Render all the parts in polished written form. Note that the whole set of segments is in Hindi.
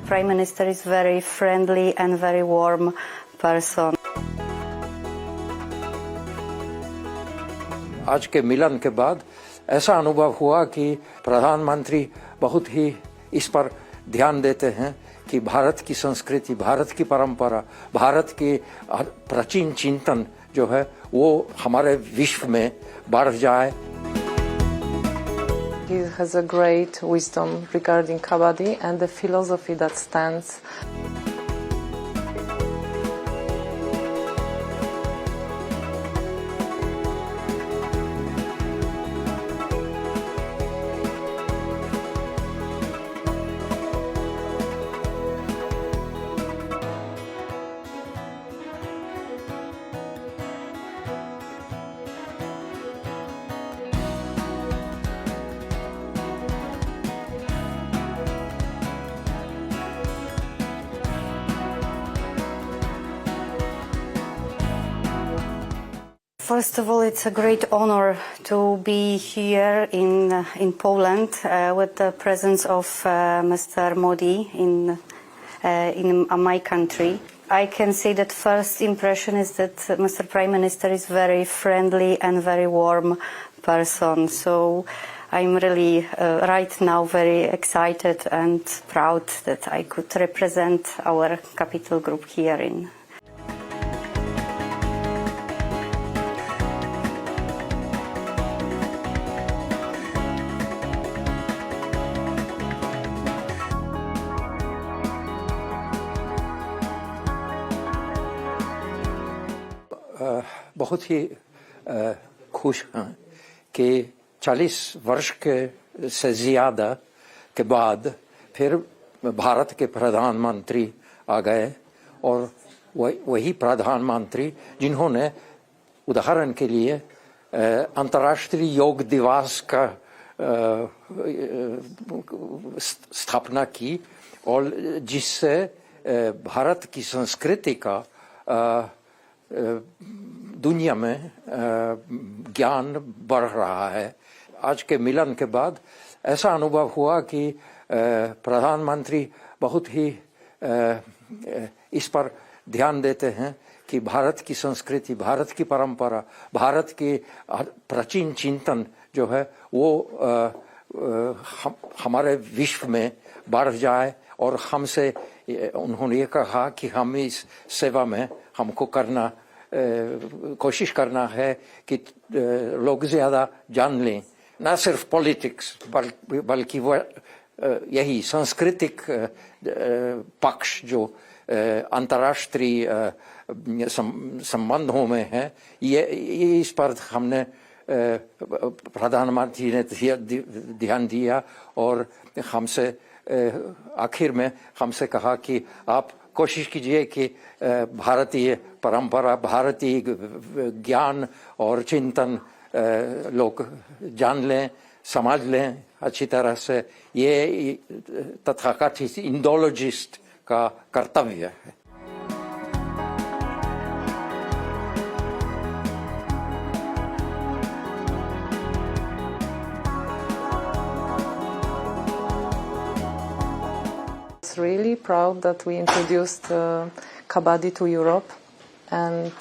Prime Minister is very friendly and very warm person. आज के मिलन के बाद ऐसा अनुभव हुआ कि प्रधानमंत्री बहुत ही इस पर ध्यान देते हैं कि भारत की संस्कृति, भारत की परंपरा, भारत की प्राचीन चिंतन जो है वो हमारे विश्व में बढ़ जाए. He has a great wisdom regarding Kabaddi and the philosophy that stands. First of all, it's a great honor to be here in Poland with the presence of Mr. Modi in my country. I can say that first impression is that Mr. Prime Minister is very friendly and very warm person. So I'm really right now very excited and proud that I could represent our capital group here in. बहुत ही खुश हैं कि 40 वर्ष के से ज़्यादा के बाद फिर भारत के प्रधानमंत्री आ गए और वही प्रधानमंत्री जिन्होंने उदाहरण के लिए अंतर्राष्ट्रीय योग दिवस का स्थापना की और जिससे भारत की संस्कृति का दुनिया में ज्ञान बढ़ रहा है. आज के मिलन के बाद ऐसा अनुभव हुआ कि प्रधानमंत्री बहुत ही इस पर ध्यान देते हैं कि भारत की संस्कृति, भारत की परंपरा, भारत की प्राचीन चिंतन जो है वो हमारे विश्व में बढ़ जाए और हमसे उन्होंने ये कहा कि हम इस सेवा में हमको कोशिश करना है कि लोग ज़्यादा जान लें, न सिर्फ पॉलिटिक्स बल्कि वो यही सांस्कृतिक पक्ष जो अंतर्राष्ट्रीय संबंधों में है. ये इस पर हमने प्रधानमंत्री ने ध्यान दिया और हमसे आखिर में हमसे कहा कि आप कोशिश कीजिए कि भारतीय परंपरा, भारतीय ज्ञान और चिंतन लोग जान लें, समझ लें अच्छी तरह से. ये तथाकथित इंडोलॉजिस्ट का कर्तव्य है. Really proud that we introduced Kabaddi to Europe, and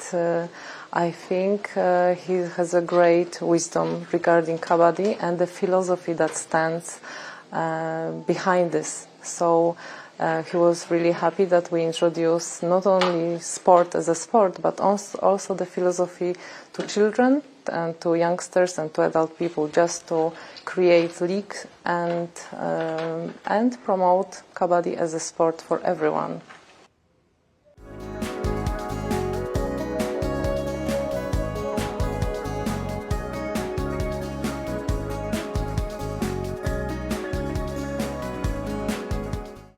I think he has a great wisdom regarding Kabaddi and the philosophy that stands behind this. So he was really happy that we introduced not only sport as a sport, but also the philosophy to children and to youngsters and to adult people, just to create leagues and promote Kabaddi as a sport for everyone.